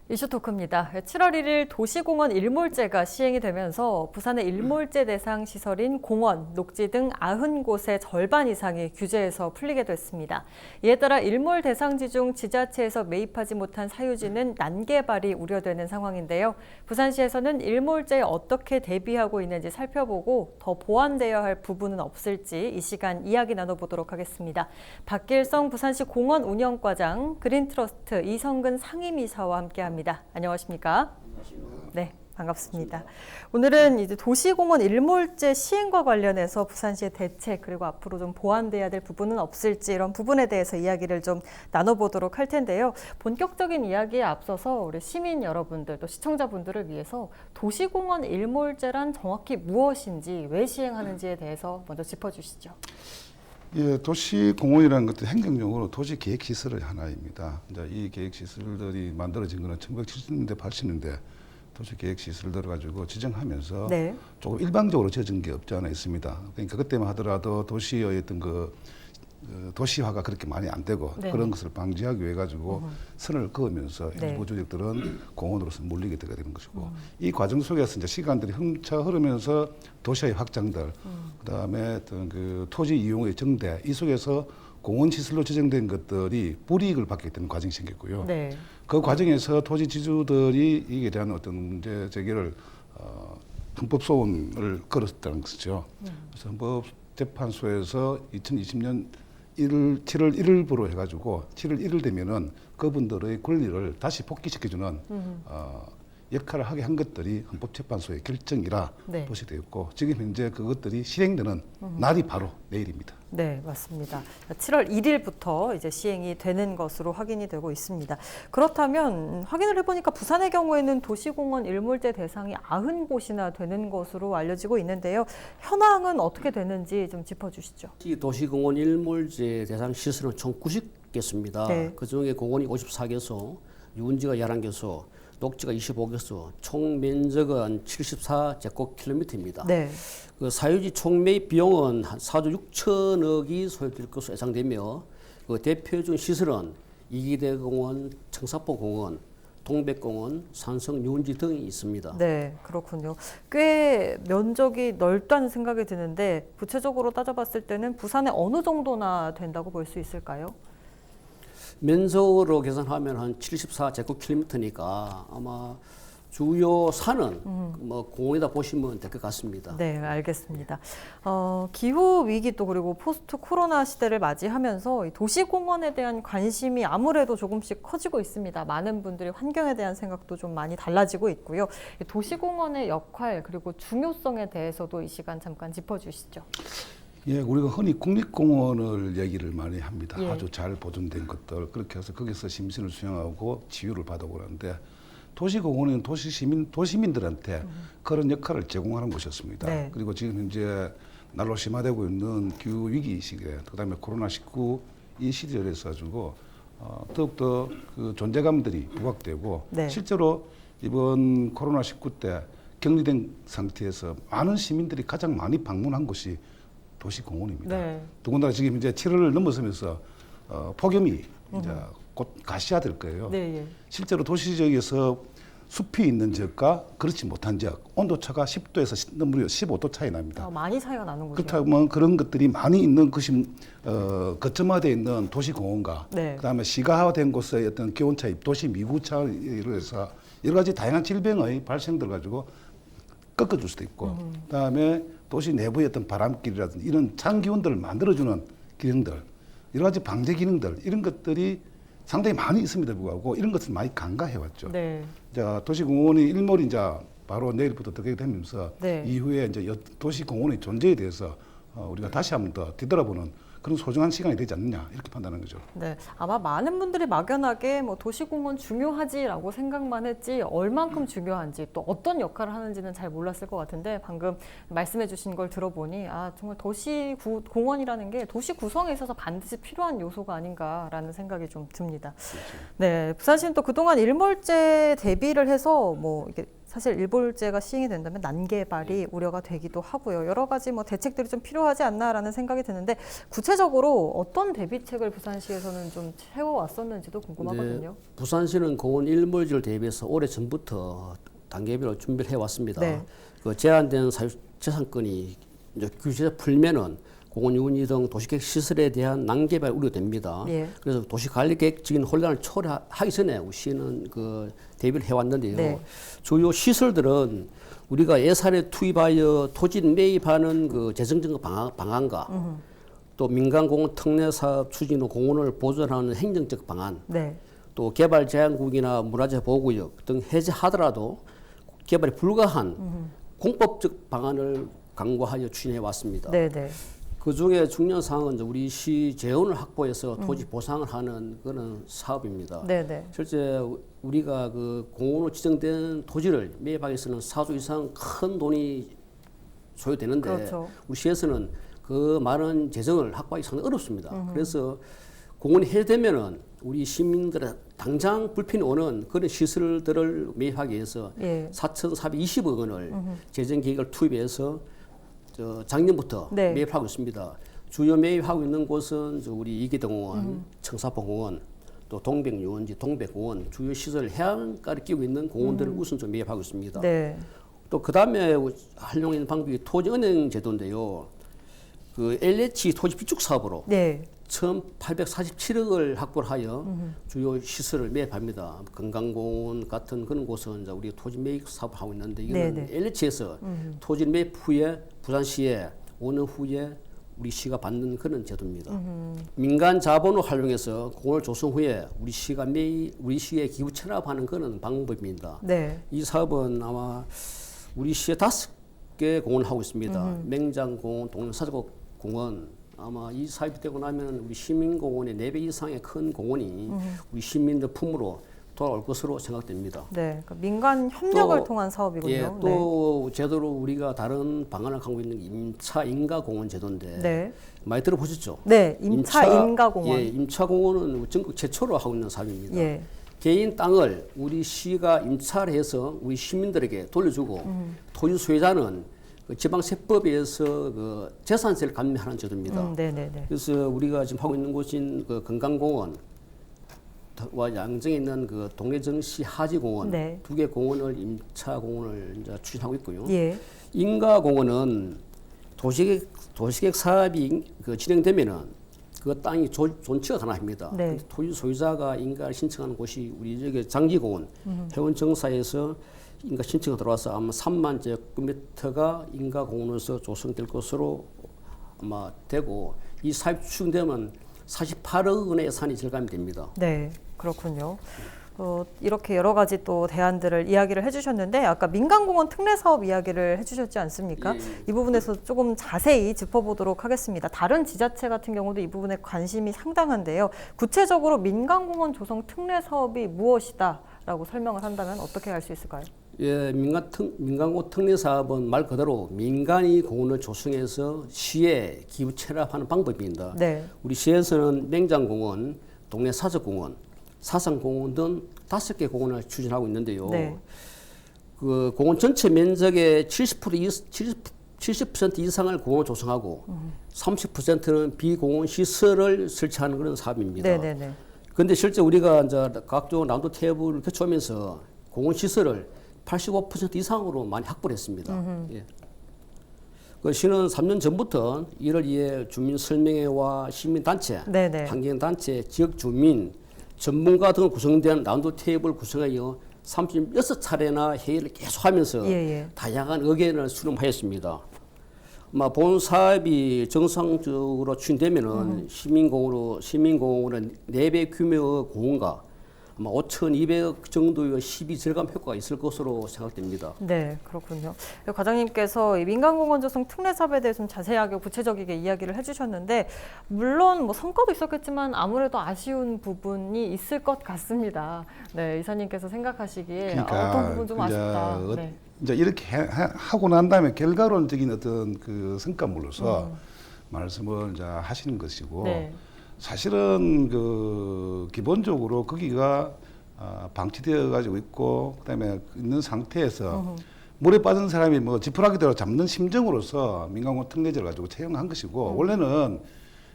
이슈 토크입니다. 7월 1일 도시공원 일몰제가 시행이 되면서 부산의 일몰제 대상 시설인 공원, 녹지 등 90곳의 절반 이상이 규제에서 풀리게 됐습니다. 이에 따라 일몰 대상지 중 지자체에서 매입하지 못한 사유지는 난개발이 우려되는 상황인데요. 부산시에서는 일몰제에 어떻게 대비하고 있는지 살펴보고 더 보완되어야 할 부분은 없을지 이 시간 이야기 나눠보도록 하겠습니다. 박길성 부산시 공원 운영과장, 그린트러스트 이성근 상임이사와 함께합니다. 안녕하십니까? 네, 반갑습니다. 오늘은 이제 도시공원 일몰제 시행과 관련해서 부산시의 대책 그리고 앞으로 좀 보완돼야 될 부분은 없을지 이런 부분에 대해서 이야기를 좀 나눠보도록 할 텐데요. 본격적인 이야기에 앞서서 우리 시민 여러분들 또 시청자분들을 위해서 도시공원 일몰제란 정확히 무엇인지 왜 시행하는지에 대해서 먼저 짚어주시죠. 예, 도시공원이라는 것도 행정용어로 도시계획시설의 하나입니다. 이제 이 계획시설들이 만들어진 것은 1970년대, 80년대 도시계획시설들을 가지고 지정하면서 네. 조금 일방적으로 지어진 게 없지 않아 있습니다. 그러니까 그때만 하더라도 도시의 어떤 도시화가 그렇게 많이 안 되고 네. 그런 것을 방지하기 위해 가지고 선을 그으면서 네. 일부 조직들은 공원으로서 몰리게 되게 되는 것이고 이 과정 속에서 이제 시간들이 흠차 흐르면서 도시의 확장들, 그다음에 어떤 그 토지 이용의 정대 이 속에서 공원 시설로 지정된 것들이 불이익을 받게 되는 과정이 생겼고요. 네. 그 과정에서 토지 지주들이 이에 대한 어떤 문제 제기를 헌법 소원을 걸었다는 것이죠. 그래서 헌법재판소에서 2020년 7월 1일부로 해가지고 7월 1일 되면은 그분들의 권리를 다시 복귀시켜주는 역할을 하게 한 것들이 헌법재판소의 결정이라 네. 도시되었고 지금 현재 그것들이 실행되는 날이 바로 내일입니다. 네, 맞습니다. 7월 1일부터 이제 시행이 되는 것으로 확인이 되고 있습니다. 그렇다면 확인을 해보니까 부산의 경우에는 도시공원 일몰제 대상이 90곳이나 되는 것으로 알려지고 있는데요. 현황은 어떻게 되는지 좀 짚어주시죠. 이 도시공원 일몰제 대상 시설은 총 90개소입니다. 네. 그중에 공원이 54개소, 유원지가 11개소, 녹지가 25개소, 총 면적은 74제곱킬로미터입니다. 네. 그 사유지 총 매입 비용은 한 4조 6천억이 소요될 것으로 예상되며 그 대표적인 시설은 이기대공원, 청사포공원, 동백공원, 산성 유원지 등이 있습니다. 네, 그렇군요. 꽤 면적이 넓다는 생각이 드는데 구체적으로 따져봤을 때는 부산에 어느 정도나 된다고 볼 수 있을까요? 면적으로 계산하면 한 74제곱킬로미터니까 아마 주요 산은 뭐 공원이다 보시면 될 것 같습니다. 네, 알겠습니다. 기후 위기 또 그리고 포스트 코로나 시대를 맞이하면서 이 도시공원에 대한 관심이 아무래도 조금씩 커지고 있습니다. 많은 분들이 환경에 대한 생각도 좀 많이 달라지고 있고요. 이 도시공원의 역할 그리고 중요성에 대해서도 이 시간 잠깐 짚어주시죠. 예, 우리가 흔히 국립공원을 얘기를 많이 합니다. 예. 아주 잘 보존된 것들 그렇게 해서 거기서 심신을 수행하고 치유를 받아오고 하는데 도시공원은 도시민들한테 그런 역할을 제공하는 곳이었습니다. 네. 그리고 지금 현재 날로 심화되고 있는 기후 위기 시기에 그다음에 코로나19 이 시절에서 가지고 더욱더 그 존재감들이 부각되고 네. 실제로 이번 코로나19 때 격리된 상태에서 많은 시민들이 가장 많이 방문한 곳이 도시공원입니다. 네. 더군다나 지금 이제 7월을 넘어서면서 폭염이 이제 곧 가시화될 거예요. 네, 예. 실제로 도시 지역에서 숲이 있는 지역과 그렇지 못한 지역 온도차가 10도에서 무려 15도 차이 납니다. 많이 차이가 나는군요. 그렇다면 그런 것들이 많이 있는 것이 거점화되어 있는 도시공원과 네. 그다음에 시가화된 곳의 어떤 기온 차이, 도시 미구 차이로 해서 여러 가지 다양한 질병의 발생들 가지고 꺾어줄 수도 있고 그다음에 도시 내부의 어떤 바람길이라든지 이런 찬기온들을 만들어주는 기능들 여러 가지 방제 기능들 이런 것들이 상당히 많이 있음에도 불구하고 이런 것을 많이 간과해왔죠. 네. 자, 도시공원이 일몰이 이제 바로 내일부터 들어가게 되면서 네. 이후에 이제 도시공원의 존재에 대해서 우리가 다시 한번 더 뒤돌아보는 그런 소중한 시간이 되지 않느냐 이렇게 판단하는 거죠. 네, 아마 많은 분들이 막연하게 뭐 도시공원 중요하지라고 생각만 했지 얼만큼 중요한지 또 어떤 역할을 하는지는 잘 몰랐을 것 같은데 방금 말씀해 주신 걸 들어보니 정말 도시공원이라는 게 도시 구성에 있어서 반드시 필요한 요소가 아닌가라는 생각이 좀 듭니다. 그렇죠. 네, 부산시는 또 그동안 일몰제 대비를 해서 뭐 이게 사실 일몰제가 시행이 된다면 난개발이 우려가 되기도 하고요. 여러 가지 뭐 대책들이 좀 필요하지 않나라는 생각이 드는데 구체적으로 어떤 대비책을 부산시에서는 좀 세워왔었는지도 궁금하거든요. 네, 부산시는 공원 일몰지를 대비해서 오래 전부터 단계별로 준비를 해왔습니다. 네. 그 제한된 사유재산권이 이제 규제가 풀면은 공원 유니 등 도시계획 시설에 대한 난개발 우려됩니다. 예. 그래서 도시관리계획적인 혼란을 초래하기 전에 우리 시는 그 대비를 해왔는데요. 네. 주요 시설들은 우리가 예산에 투입하여 토지 매입하는 그 재정적 방안과 또 민간공원 특례사업 추진 후 공원을 보존하는 행정적 방안, 네. 또 개발 제한구역이나 문화재 보호구역 등 해제하더라도 개발이 불가한 공법적 방안을 강구하여 추진해 왔습니다. 네, 네. 그 중에 중요한 사항은 이제 우리 시 재원을 확보해서 토지 보상을 하는 그런 사업입니다. 네, 네. 실제 우리가 그 공원으로 지정된 토지를 매입하기 위해서는 4조 이상 큰 돈이 소요되는데 그렇죠. 우리 시에서는 그 많은 재정을 확보하기 상당히 어렵습니다. 그래서 공원이 해제되면은 우리 시민들의 당장 불편이 오는 그런 시설들을 매입하기 위해서 예. 4,420억 원을 재정 계획을 투입해서 작년부터 네. 매입하고 있습니다. 주요 매입하고 있는 곳은 우리 이기동공원, 청사포공원, 또 동백유원지, 동백공원 주요 시설 해안가를 끼고 있는 공원들을 우선적으로 매입하고 있습니다. 네. 또 그 다음에 활용하는 방법이 토지은행 제도인데요. 그 LH 토지 비축 사업으로 네. 1,847억을 확보를 하여 주요 시설을 매입합니다. 건강공원 같은 그런 곳은 이제 우리 토지 매입 사업을 하고 있는데 이거는 네네. LH에서 토지 매입 후에 부산시에 5년 후에 우리 시가 받는 그런 제도입니다. 민간 자본을 활용해서 공원을 조성 후에 우리 시에 기부 체납하는 그런 방법입니다. 네. 이 사업은 아마 우리 시에 5개 공원을 하고 있습니다. 맹장공원, 동령사적공원. 아마 이 사업이 되고 나면 우리 시민공원의 4배 이상의 큰 공원이 우리 시민들 품으로 돌아올 것으로 생각됩니다. 네. 그러니까 민간 협력을 또, 통한 사업이군요. 예, 또 제도로 우리가 다른 방안을 갖고 있는 임차 인가공원 제도인데 네. 많이 들어보셨죠? 네. 임차 인가공원. 예, 임차공원은 전국 최초로 하고 있는 사업입니다. 예. 개인 땅을 우리 시가 임차를 해서 우리 시민들에게 돌려주고 토지 소유자는 그 지방세법에 의해서 그 재산세를 감면하는 제도입니다. 네네네. 그래서 우리가 지금 하고 있는 곳인 그 건강공원과 양정에 있는 그 동해정시 하지공원 네. 2개 공원을 임차공원을 이제 추진하고 있고요. 예. 인가공원은 도시계획 사업이 그 진행되면은 그 땅이 존치가 가능합니다. 네. 토지 소유자가 인가를 신청하는 곳이 우리 저기 장지공원 회원정사에서 인가 신청이 들어와서 아마 3만 제곱미터가 인가공원에서 조성될 것으로 아마 되고 이 사업 추진되면 48억 원의 예산이 절감이 됩니다. 네. 그렇군요. 이렇게 여러 가지 또 대안들을 이야기를 해주셨는데 아까 민간공원 특례 사업 이야기를 해주셨지 않습니까? 예. 이 부분에서 조금 자세히 짚어보도록 하겠습니다. 다른 지자체 같은 경우도 이 부분에 관심이 상당한데요. 구체적으로 민간공원 조성 특례 사업이 무엇이다라고 설명을 한다면 어떻게 할 수 있을까요? 예, 민간공원 특례 사업은 말 그대로 민간이 공원을 조성해서 시에 기부 체납하는 방법입니다. 네. 우리 시에서는 맹장공원, 동네 사적공원, 사상공원 등 5개 공원을 추진하고 있는데요. 네. 그 공원 전체 면적의 70% 이상을 공원 조성하고 30%는 비공원 시설을 설치하는 그런 사업입니다. 네네네. 그런데 실제 우리가 이제 각종 라운드 테이블을 거쳐오면서 공원 시설을 85% 이상으로 많이 확보를 했습니다. 예. 그 시는 3년 전부터 이를 위해 주민 설명회와 시민단체, 네네. 환경단체, 지역 주민, 전문가 등을 구성된 라운드 테이블 구성하여 36차례나 회의를 계속하면서 예. 다양한 의견을 수렴하였습니다. 본 사업이 정상적으로 추진되면은 시민공원은 4배 규모의 공원과 아마 5,200억 정도의 시비 절감 효과가 있을 것으로 생각됩니다. 네, 그렇군요. 과장님께서 이 민간공원 조성 특례 사업에 대해 좀 자세하게 구체적이게 이야기를 해주셨는데 물론 뭐 성과도 있었겠지만 아무래도 아쉬운 부분이 있을 것 같습니다. 네, 이사님께서 생각하시기에 어떤 부분 좀 아쉽다. 네. 이제 이렇게 하고 난 다음에 결과론적인 어떤 그 성과물로서 말씀을 이제 하시는 것이고. 네. 사실은 그 기본적으로 거기가 방치되어 가지고 있고 그다음에 있는 상태에서 물에 빠진 사람이 뭐 지푸라기대로 잡는 심정으로서 민간공원 특례제를 가지고 채용한 것이고 원래는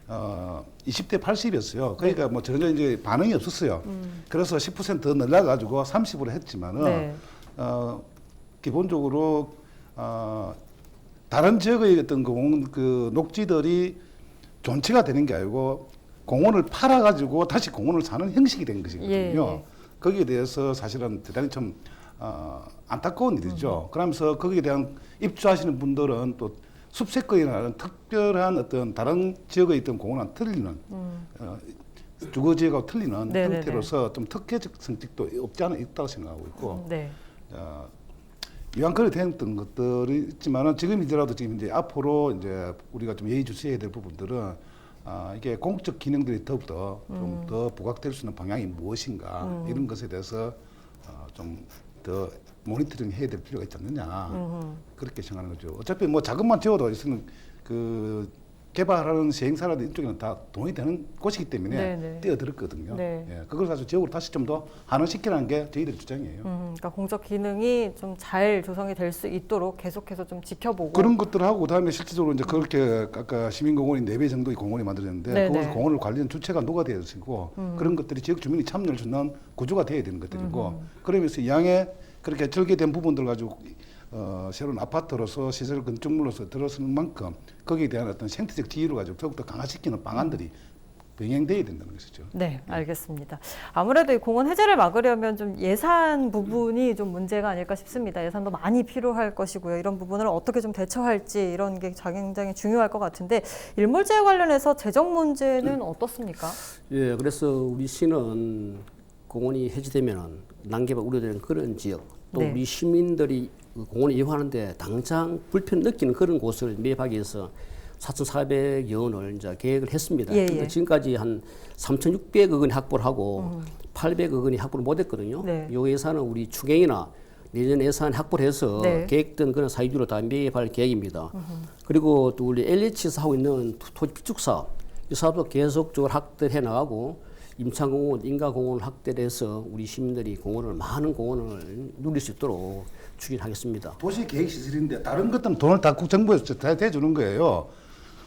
20대 80이었어요. 그러니까 뭐 전혀 이제 반응이 없었어요. 그래서 10%더 늘려가지고 30으로 했지만은 네. 기본적으로 다른 지역의 어떤 그 녹지들이 존치가 되는 게 아니고 공원을 팔아가지고 다시 공원을 사는 형식이 된 것이거든요. 예. 거기에 대해서 사실은 대단히 좀 안타까운 일이죠. 그러면서 거기에 대한 입주하시는 분들은 또 숲세권이라는 특별한 어떤 다른 지역에 있던 공원과 틀리는 주거 지역하고 틀리는 네네네. 형태로서 좀 특혜적 성격도 없지 않아 있다고 생각하고 있고 네. 이왕 그렇게 됐던 것들이 있지만은 지금이더라도 지금 이제 앞으로 이제 우리가 좀 예의주시해야 될 부분들은 이게 공적 기능들이 더욱더 좀 더 부각될 수 있는 방향이 무엇인가 이런 것에 대해서 좀 더 모니터링 해야 될 필요가 있지 않느냐 그렇게 생각하는 거죠. 어차피 뭐 자금만 지어도 있으면 그 개발하는 시행사라든 이쪽에는 다 돈이 되는 곳이기 때문에 네네. 뛰어들었거든요. 네. 예, 그걸 가지고 지역으로 다시 좀 더 환원시키라는 게 저희들의 주장이에요. 그러니까 공적 기능이 좀 잘 조성이 될 수 있도록 계속해서 좀 지켜보고 그런 것들을 하고 그다음에 실질적으로 이제 그렇게 아까 시민공원이 4배 정도의 공원이 만들어졌는데 네네. 그것을 공원을 관리하는 주체가 누가 되어야 되고 그런 것들이 지역 주민이 참여를 주는 구조가 되어야 되는 것들이고 그러면서 이왕에 그렇게 절개된 부분들 가지고 새로운 아파트로서 시설 건축물로서 들어서는 만큼 거기에 대한 어떤 생태적 지위를 가지고 더욱더 강화시키는 방안들이 병행돼야 된다는 것이죠. 네, 알겠습니다. 아무래도 이 공원 해제를 막으려면 좀 예산 부분이 좀 문제가 아닐까 싶습니다. 예산도 많이 필요할 것이고요. 이런 부분을 어떻게 좀 대처할지 이런 게 굉장히 중요할 것 같은데 일몰제에 관련해서 재정 문제는 어떻습니까? 예, 그래서 우리 시는 공원이 해제되면 난개발 우려되는 그런 지역, 또 네. 우리 시민들이 그 공원을 이용하는데 당장 불편 느끼는 그런 곳을 매입하기 위해서 4,400여 원을 이제 계획을 했습니다. 예, 근데 예. 지금까지 한 3,600억 원이 확보를 하고 800억 원이 확보를 못했거든요. 네. 요 예산은 우리 추경이나 내년 예산 확보를 해서 네. 계획된 그런 사유지로 다 매입할 계획입니다. 그리고 또 우리 LH에서 하고 있는 토지 비축 사업, 이 사업도 계속적으로 확대해 나가고 임창공원, 인가공원을 확대를 해서 우리 시민들이 공원을 많은 공원을 누릴 수 있도록 추진하겠습니다. 도시 계획 시설인데 다른 것들은 돈을 다 국정부에서 다 대주는 거예요.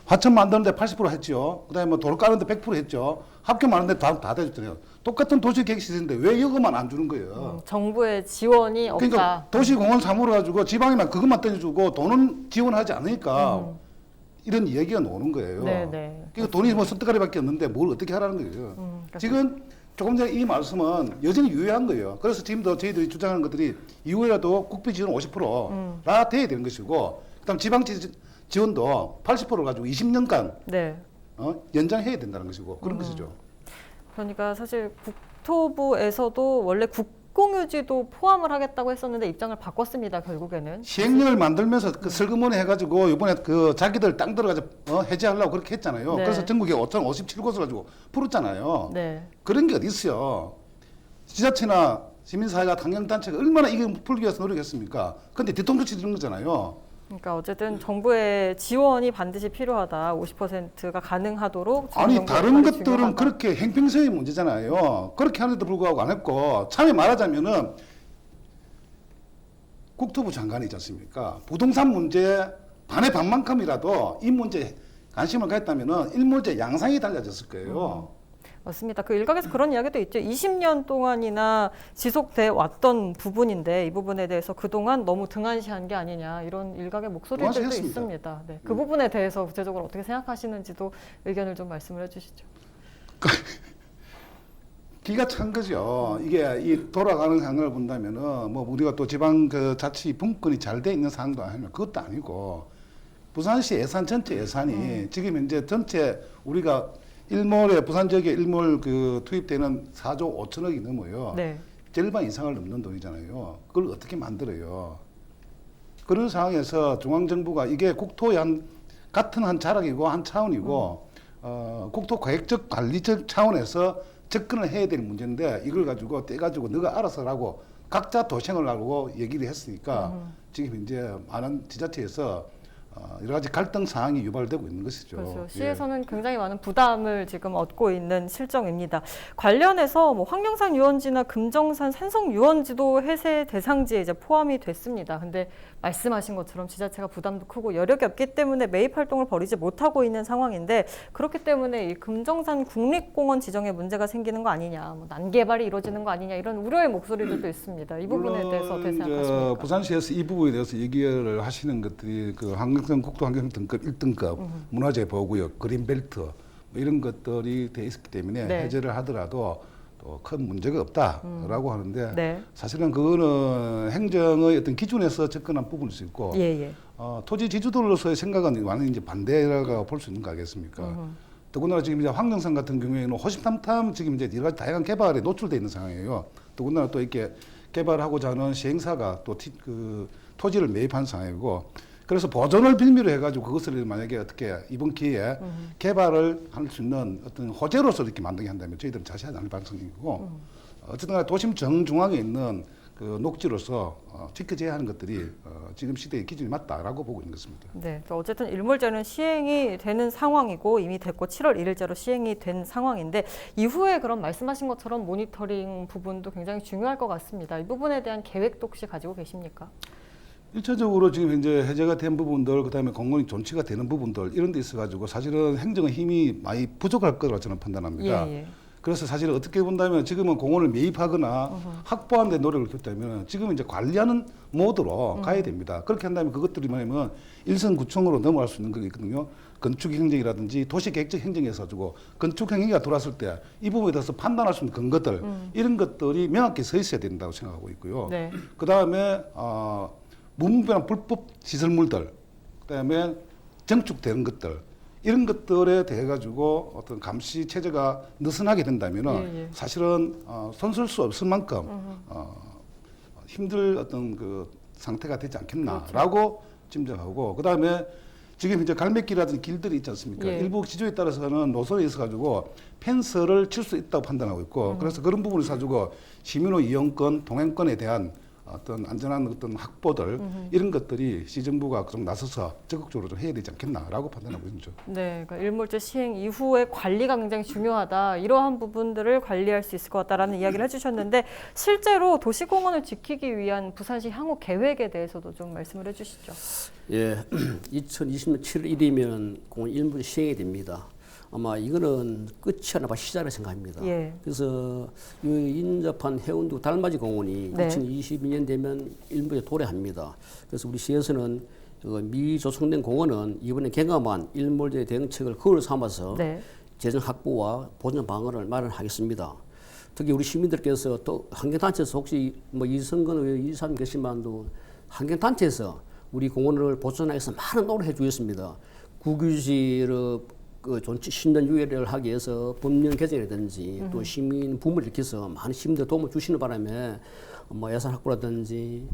화천 만드는데 80% 했죠. 그다음에 뭐 도로 까는데 100% 했죠. 학교 만드는데 다 대줬잖아요. 똑같은 도시 계획 시설인데 왜 이거만 안 주는 거예요? 정부의 지원이 없다. 그러니까 도시공원 사무를 가지고 지방에만 그것만 떼주고 돈은 지원하지 않으니까 이런 얘기가 나오는 거예요. 네네. 그러니까 돈이 뭐 숫대가리밖에 없는데 뭘 어떻게 하라는 거예요. 그러니까 지금 조금 전에 이 말씀은 여전히 유효한 거예요. 그래서 지금도 저희들이 주장하는 것들이 이후에라도 국비 지원 50%가 돼야 되는 것이고 그다음 지방 지원도 80%를 가지고 20년간 네. 연장해야 된다는 것이고 그런 것이죠. 그러니까 사실 국토부에서도 원래 국공유지도 포함을 하겠다고 했었는데 입장을 바꿨습니다. 결국에는. 시행령을 만들면서 그 슬그머니 해가지고 이번에 그 자기들 땅 들어가지고 해제하려고 그렇게 했잖아요. 네. 그래서 전국에 5,057곳을 가지고 풀었잖아요. 네. 그런 게 어디 있어요? 지자체나 시민사회가 환경단체가 얼마나 이걸 풀기 위해서 노력했습니까? 근데 뒤통수 치는 거잖아요. 그러니까 어쨌든 정부의 지원이 반드시 필요하다. 50%가 가능하도록. 아니 정부의 다른 역할이 것들은 중요하다. 그렇게 행평성의 문제잖아요. 그렇게 하는데도 불구하고 안 했고 참에 말하자면은 국토부 장관이 있지 않습니까? 부동산 문제 반의 반만큼이라도 이 문제에 관심을 가졌다면은 일몰제 양상이 달라졌을 거예요. 맞습니다. 그 일각에서 그런 이야기도 있죠. 20년 동안이나 지속돼 왔던 부분인데 이 부분에 대해서 그동안 너무 등한시한 게 아니냐 이런 일각의 목소리들도 등한시했습니다. 있습니다. 네. 그 부분에 대해서 구체적으로 어떻게 생각하시는지도 의견을 좀 말씀을 해주시죠. 기가 찬 거죠. 이게 이 돌아가는 상황을 본다면은 뭐 우리가 또 지방 그 자치 분권이 잘 돼 있는 상황도 아니면 그것도 아니고 부산시 예산 전체 예산이 지금 현재 전체 우리가 일몰에 부산 지역에 일몰 그 투입되는 4조 5천억이 넘어요. 네. 절반 이상을 넘는 돈이잖아요. 그걸 어떻게 만들어요? 그런 상황에서 중앙정부가 이게 국토의 같은 한 자락이고 한 차원이고 국토 계획적 관리적 차원에서 접근을 해야 될 문제인데 이걸 가지고 떼가지고 너가 알아서 하고 각자 도생을 하고 얘기를 했으니까 지금 이제 많은 지자체에서 여러 가지 갈등 상황이 유발되고 있는 것이죠. 그렇죠. 예. 시에서는 굉장히 많은 부담을 지금 얻고 있는 실정입니다. 관련해서 뭐 황령산 유원지나 금정산 산성 유원지도 해제 대상지에 이제 포함이 됐습니다. 근데 말씀하신 것처럼 지자체가 부담도 크고 여력이 없기 때문에 매입 활동을 벌이지 못하고 있는 상황인데 그렇기 때문에 이 금정산 국립공원 지정에 문제가 생기는 거 아니냐, 뭐 난개발이 이루어지는 거 아니냐 이런 우려의 목소리들도 있습니다. 이 부분에 대해서 어떻게 생각하십니까? 부산시에서 이 부분에 대해서 얘기를 하시는 것들이 그 환경성 국토환경 등급 1등급 문화재 보호구역, 그린벨트 뭐 이런 것들이 돼 있기 때문에 네. 해제를 하더라도 또 큰 문제가 없다라고 하는데 네. 사실은 그거는 행정의 어떤 기준에서 접근한 부분일 수 있고 예. 토지 지주들로서의 생각은 완전히 이제 반대라고 볼 수 있는 거 아니겠습니까? 더군다나 지금 이제 황령산 같은 경우에는 호시탐탐 지금 이제 여러 가지 다양한 개발에 노출돼 있는 상황이에요. 더군다나 또 이렇게 개발하고자 하는 시행사가 또 그 토지를 매입한 상황이고, 그래서 보존을 빌미로 해가지고 그것을 만약에 어떻게 이번 기회에 개발을 할 수 있는 어떤 호재로서 이렇게 만들게 한다면 저희들은 자세하지 않을 가능성이고, 어쨌든 간에 도심 정중앙에 있는 그 녹지로서 지켜져야 하는 것들이 지금 시대의 기준이 맞다라고 보고 있는 것입니다. 네, 어쨌든 일몰제는 시행이 되는 상황이고 이미 됐고 7월 1일자로 시행이 된 상황인데 이후에 그럼 말씀하신 것처럼 모니터링 부분도 굉장히 중요할 것 같습니다. 이 부분에 대한 계획도 혹시 가지고 계십니까? 일차적으로 지금 현재 해제가 된 부분들, 그다음에 공원이 존치가 되는 부분들 이런 데 있어가지고 사실은 행정의 힘이 많이 부족할 거라고 저는 판단합니다. 예. 그래서 사실 어떻게 본다면 지금은 공원을 매입하거나 확보하는 데 노력을 켰다면 지금은 이제 관리하는 모드로 가야 됩니다. 그렇게 한다면 그것들이 뭐냐면 일선구청으로 넘어갈 수 있는 게 있거든요. 건축행정이라든지 도시계획적 행정에서 가지고 건축행위가 들어왔을 때 이 부분에 대해서 판단할 수 있는 근거들 이런 것들이 명확히 서 있어야 된다고 생각하고 있고요. 네. 그다음에 무분별한 불법 시설물들, 그다음에 정축되는 것들 이런 것들에 대해 가지고 어떤 감시 체제가 느슨하게 된다면은 사실은 손쓸 수 없을 만큼 힘들 어떤 그 상태가 되지 않겠나라고 짐작하고, 그다음에 지금 이제 갈매길이라든지 길들이 있지 않습니까? 예. 일부 기조에 따라서는 노선에 있어 가지고 펜스를 칠 수 있다고 판단하고 있고, 그래서 그런 부분을 가지고 시민의 이용권, 동행권에 대한 어떤 안전한 어떤 확보들 이런 것들이 시정부가 좀 나서서 적극적으로 좀 해야 되지 않겠나라고 판단하고 있죠. 네, 그러니까 일몰제 시행 이후에 관리가 굉장히 중요하다. 이러한 부분들을 관리할 수 있을 것 같다라는 이야기를 해주셨는데 실제로 도시공원을 지키기 위한 부산시 향후 계획에 대해서도 좀 말씀을 해주시죠. 예, 2020년 7월 1일이면 공원 일몰 시행이 됩니다. 아마 이거는 끝이 아니라 시작이라 생각합니다. 예. 그래서 이 인접한 해운두 달맞이 공원이 네. 2022년 되면 일몰에 도래합니다. 그래서 우리 시에서는 미조성된 공원은 이번에 경감한 일몰제 대응책을 거울 삼아서 네. 재정 확보와 보존 방안을 마련하겠습니다. 특히 우리 시민들께서 또 환경단체에서 혹시 뭐 이성근 의원 이사님 계시만도 환경단체에서 우리 공원을 보존하기 위해서 많은 노력을 해주셨습니다. 국유지를 그 존치 10년 유예를 하기 위해서 법령 개정이라든지 또 시민 붐을 일으켜서 많은 시민들 도움을 주시는 바람에 뭐 예산 확보라든지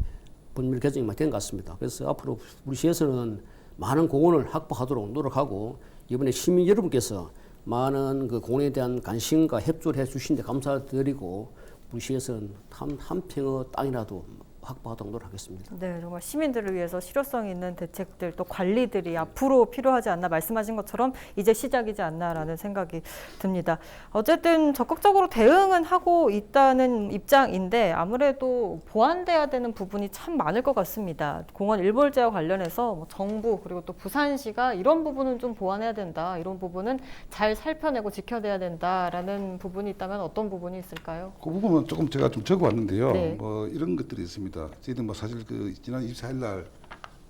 법령 개정이 많이 된 것 같습니다. 그래서 앞으로 우리 시에서는 많은 공원을 확보하도록 노력하고 이번에 시민 여러분께서 많은 그 공원에 대한 관심과 협조를 해주신 데 감사드리고 우리 시에서는 한 평의 땅이라도 확보하도록 노력하겠습니다. 네, 정말 시민들을 위해서 실효성 있는 대책들 또 관리들이 앞으로 필요하지 않나 말씀하신 것처럼 이제 시작이지 않나라는 생각이 듭니다. 어쨌든 적극적으로 대응은 하고 있다는 입장인데 아무래도 보완돼야 되는 부분이 참 많을 것 같습니다. 공원 일몰제와 관련해서 뭐 정부 그리고 또 부산시가 이런 부분은 좀 보완해야 된다. 이런 부분은 잘 살펴내고 지켜내야 된다라는 부분이 있다면 어떤 부분이 있을까요? 그 부분은 조금 제가 좀 적어왔는데요. 네. 뭐 이런 것들이 있습니다. 저희들 뭐 사실 그 지난 24일 날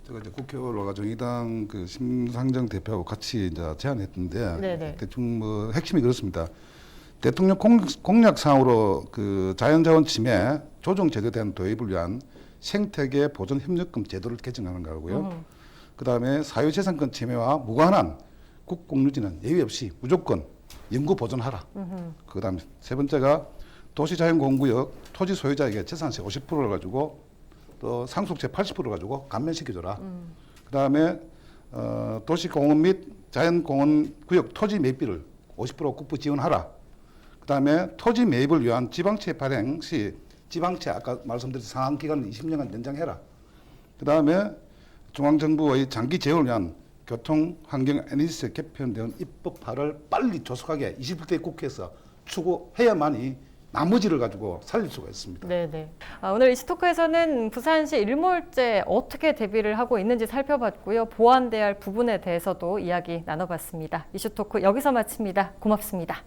제가 이제 국회의원 와가 정의당 그 심상정 대표하고 같이 이제 제안했는데 네네. 대충 뭐 핵심이 그렇습니다. 대통령 공약상으로 그 자연자원 침해 조정 제도에 대한 도입을 위한 생태계 보존 협력금 제도를 개정하는 거고요. 그다음에 사유재산권 침해와 무관한 국공유지는 예외 없이 무조건 영구 보존하라. 그다음에 세 번째가 도시자연공원구역 토지 소유자에게 재산세 50%를 가지고 또 상속세 80%를 가지고 감면시켜줘라. 그다음에 도시공원 및 자연공원구역 토지 매입비를 50% 국부 지원하라. 그다음에 토지 매입을 위한 지방채 발행 시 지방채 아까 말씀드린 상한 기간을 20년간 연장해라. 그다음에 중앙정부의 장기 재원을 위한 교통환경 NHC 개편된 입법화를 빨리 조속하게 21대 국회에서 추구해야만이 나머지를 가지고 살릴 수가 있습니다. 네네. 오늘 이슈토크에서는 부산시 일몰제 어떻게 대비를 하고 있는지 살펴봤고요. 보완돼야 할 부분에 대해서도 이야기 나눠봤습니다. 이슈토크 여기서 마칩니다. 고맙습니다.